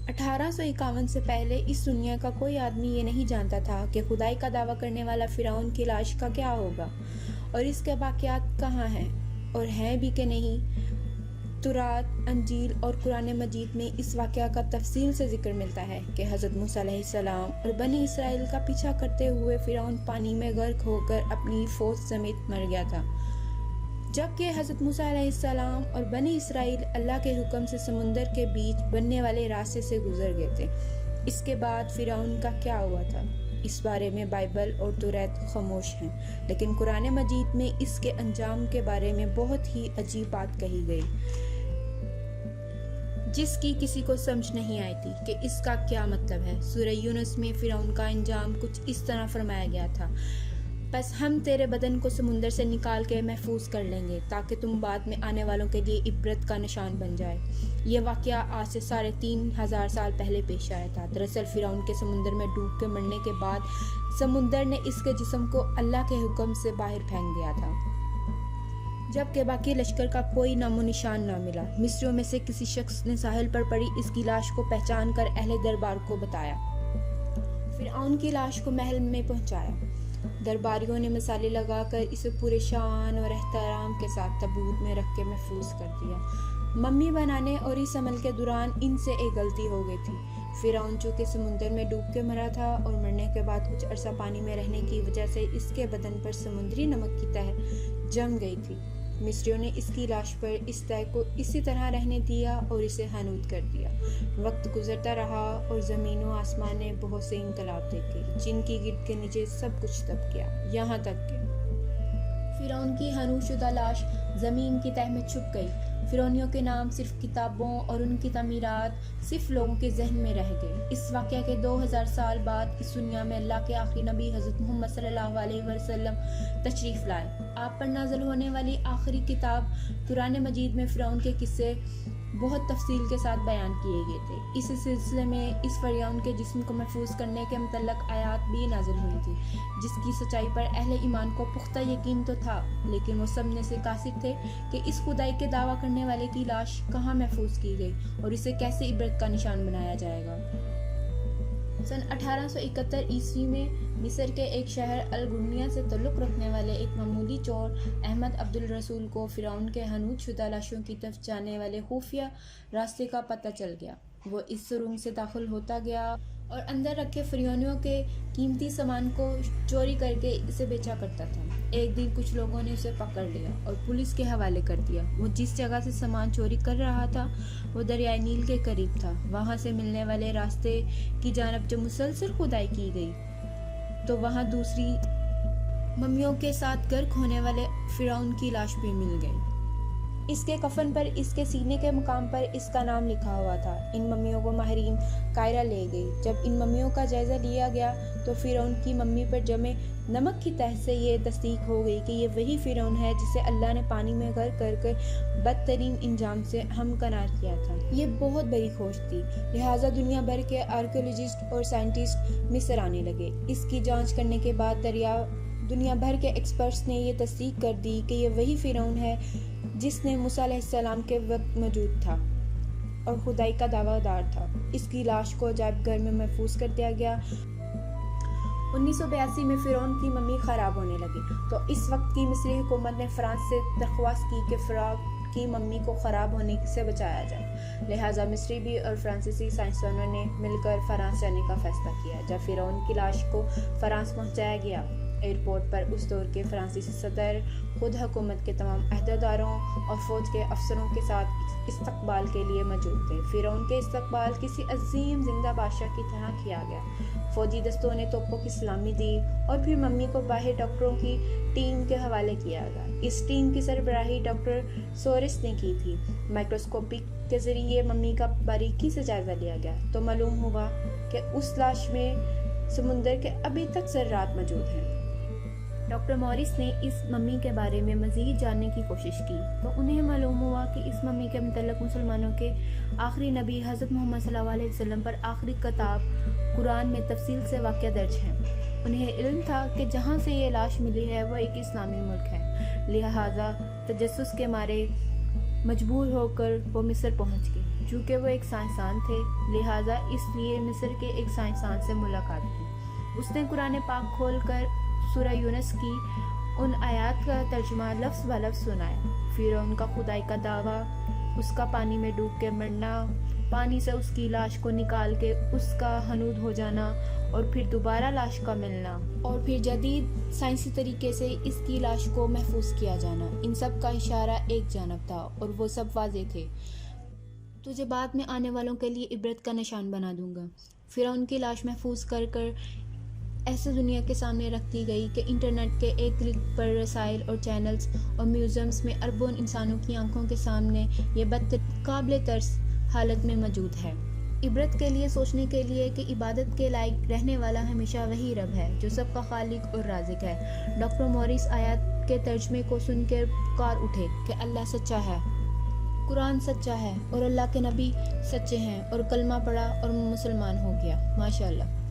1851 سے پہلے اس دنیا کا کوئی آدمی یہ نہیں جانتا تھا کہ خدائی کا دعویٰ کرنے والا فرعون کی لاش کا کیا ہوگا اور اس کے باقیات کہاں ہیں اور ہیں بھی کہ نہیں۔ تورات، انجیل اور قرآن مجید میں اس واقعہ کا تفصیل سے ذکر ملتا ہے کہ حضرت موسیٰ علیہ السلام اور بنی اسرائیل کا پیچھا کرتے ہوئے فرعون پانی میں غرق ہو کر اپنی فوج سمیت مر گیا تھا، جبکہ حضرت موسیٰ علیہ السلام اور بنی اسرائیل اللہ کے حکم سے سمندر کے بیچ بننے والے راستے سے گزر گئے تھے۔ اس کے بعد فرعون کا کیا ہوا تھا، اس بارے میں بائبل اور تورات خاموش ہیں، لیکن قرآن مجید میں اس کے انجام کے بارے میں بہت ہی عجیب بات کہی گئی، جس کی کسی کو سمجھ نہیں آئی تھی کہ اس کا کیا مطلب ہے۔ سورہ یونس میں فرعون کا انجام کچھ اس طرح فرمایا گیا تھا: بس ہم تیرے بدن کو سمندر سے نکال کے محفوظ کر لیں گے تاکہ تم بعد میں آنے والوں کے لیے عبرت کا نشان بن جائے۔ یہ واقعہ آج سے 3500 سال پہلے پیش آیا تھا۔ دراصل فرعون کے سمندر میں ڈوب کے مرنے کے بعد سمندر نے اس کے جسم کو اللہ کے حکم سے باہر پھینک دیا تھا، جبکہ باقی لشکر کا کوئی نام و نشان نہ ملا۔ مصریوں میں سے کسی شخص نے ساحل پر پڑی اس کی لاش کو پہچان کر اہل دربار کو بتایا۔ فرعون کی لاش کو محل میں پہنچایا۔ درباریوں نے مسالے لگا کر اسے پورے شان اور احترام کے ساتھ تابوت میں رکھ کے محفوظ کر دیا۔ ممی بنانے اور اس عمل کے دوران ان سے ایک غلطی ہو گئی تھی۔ فرعون چونکہ سمندر میں ڈوب کے مرا تھا اور مرنے کے بعد کچھ عرصہ پانی میں رہنے کی وجہ سے اس کے بدن پر سمندری نمک کی تہ جم گئی تھی۔ مصریوں نے اس کی لاش پر اس تہ کو اسی طرح رہنے دیا اور اسے حنوط کر دیا۔ وقت گزرتا رہا اور زمین و آسمان نے بہت سے انقلاب دیکھے، جن کی گرد کے نیچے سب کچھ دب گیا، یہاں تک کہ فرعون کی حنوط شدہ لاش زمین کی تہ میں چھپ گئی۔ فرعونیوں کے نام صرف کتابوں اور ان کی تعمیرات صرف لوگوں کے ذہن میں رہ گئے۔ اس واقعہ کے 2000 سال بعد اس دنیا میں اللہ کے آخری نبی حضرت محمد صلی اللہ علیہ وسلم تشریف لائے۔ آپ پر نازل ہونے والی آخری کتاب قرآن مجید میں فرعون کے قصے بہت تفصیل کے ساتھ بیان کیے گئے تھے۔ اس سلسلے میں اس فرعون کے جسم کو محفوظ کرنے کے متعلق آیات بھی نازل ہوئی تھی، جس کی سچائی پر اہل ایمان کو پختہ یقین تو تھا، لیکن وہ سمجھنے سے قاصر تھے کہ اس خدائی کے دعویٰ کرنے والے کی لاش کہاں محفوظ کی گئی اور اسے کیسے عبرت کا نشان بنایا جائے گا۔ سن 1871 عیسوی میں مصر کے ایک شہر الگنیہ سے تعلق رکھنے والے ایک معمولی چور احمد عبد الرسول کو فرعون کے حنوط شدہ لاشوں کی طرف جانے والے خفیہ راستے کا پتہ چل گیا۔ وہ اس سرنگ سے داخل ہوتا گیا اور اندر رکھے فرعونیوں کے قیمتی سامان کو چوری کر کے اسے بیچا کرتا تھا۔ ایک دن کچھ لوگوں نے اسے پکڑ لیا اور پولیس کے حوالے کر دیا۔ وہ جس جگہ سے سامان چوری کر رہا تھا وہ دریائے نیل کے قریب تھا۔ وہاں سے ملنے والے راستے کی جانب جب مسلسل کھدائی کی گئی تو وہاں دوسری ممیوں کے ساتھ غرق ہونے والے فرعون کی لاش بھی مل گئی۔ اس کے کفن پر اس کے سینے کے مقام پر اس کا نام لکھا ہوا تھا۔ ان ممیوں کو ماہرین قاہرہ لے گئی۔ جب ان ممیوں کا جائزہ لیا گیا تو فرعون کی ممی پر جمے نمک کی تہ سے یہ تصدیق ہو گئی کہ یہ وہی فرعون ہے جسے اللہ نے پانی میں غرق کر کر بدترین انجام سے ہمکنار کیا تھا۔ یہ بہت بڑی کھوج تھی، لہٰذا دنیا بھر کے آرکیولوجسٹ اور سائنٹسٹ مصر آنے لگے۔ اس کی جانچ کرنے کے بعد دنیا بھر کے ایکسپرٹس نے یہ تصدیق کر دی کہ یہ وہی فرعون ہے جس نے موسیٰ علیہ السلام کے وقت موجود تھا اور خدائی کا دعویٰ دار تھا۔ اس کی لاش کو عجائب گھر میں محفوظ کر دیا گیا۔ 1982 میں فرعون کی ممی خراب ہونے لگی تو اس وقت کی مصری حکومت نے فرانس سے درخواست کی کہ فرعون کی ممی کو خراب ہونے سے بچایا جائے، لہٰذا مصری بھی اور فرانسیسی سائنسدانوں نے مل کر فرانس جانے کا فیصلہ کیا۔ جب فرعون کی لاش کو فرانس پہنچایا گیا، ایئرپورٹ پر اس دور کے فرانسیسی صدر خود حکومت کے تمام عہدیداروں اور فوج کے افسروں کے ساتھ استقبال کے لیے موجود تھے۔ فرعون کے استقبال کسی عظیم زندہ بادشاہ کی طرح کیا گیا۔ فوجی دستوں نے توپوں کی سلامی دی اور پھر ممی کو باہر ڈاکٹروں کی ٹیم کے حوالے کیا گیا۔ اس ٹیم کی سربراہی ڈاکٹر سورس نے کی تھی۔ مائکروسکوپ کے ذریعے ممی کا باریکی سے جائزہ لیا گیا تو معلوم ہوا کہ اس لاش میں سمندر کے ابھی تک ذرات موجود ہیں۔ ڈاکٹر مورس نے اس ممی کے بارے میں مزید جاننے کی کوشش کی تو انہیں معلوم ہوا کہ اس ممی کے متعلق مسلمانوں کے آخری نبی حضرت محمد صلی اللہ علیہ وسلم پر آخری کتاب قرآن میں تفصیل سے واقعہ درج ہیں۔ انہیں علم تھا کہ جہاں سے یہ لاش ملی ہے وہ ایک اسلامی ملک ہے، لہٰذا تجسس کے مارے مجبور ہو کر وہ مصر پہنچ گئے۔ چونکہ وہ ایک سائنسدان تھے لہٰذا اس لیے مصر کے ایک سائنسدان سے ملاقات کی۔ اس نے قرآن پاک کھول کر سورہ یونس کی ان آیات کا ترجمہ لفظ بہ لفظ سنایا۔ فرعون کا خدائی کا دعویٰ، اس کا پانی میں ڈوب کے مرنا، پانی سے اس کی لاش کو نکال کے اس کا ہنود ہو جانا اور پھر دوبارہ لاش کا ملنا اور پھر جدید سائنسی طریقے سے اس کی لاش کو محفوظ کیا جانا، ان سب کا اشارہ ایک جانب تھا اور وہ سب واضح تھے۔ تجھے بعد میں آنے والوں کے لیے عبرت کا نشان بنا دوں گا۔ فرعون کی لاش محفوظ کر ایسے دنیا کے سامنے رکھ دی گئی کہ انٹرنیٹ کے ایک کلک پر رسائل اور چینلز اور میوزیمز میں اربوں انسانوں کی آنکھوں کے سامنے یہ قابل ترس حالت میں موجود ہے۔ عبرت کے لیے، سوچنے کے لیے کہ عبادت کے لائق رہنے والا ہمیشہ وہی رب ہے جو سب کا خالق اور رازق ہے۔ ڈاکٹر موریس آیات کے ترجمے کو سن کر پکار اٹھے کہ اللہ سچا ہے، قرآن سچا ہے اور اللہ کے نبی سچے ہیں، اور کلمہ پڑھا اور مسلمان ہو گیا۔ ماشاءاللہ۔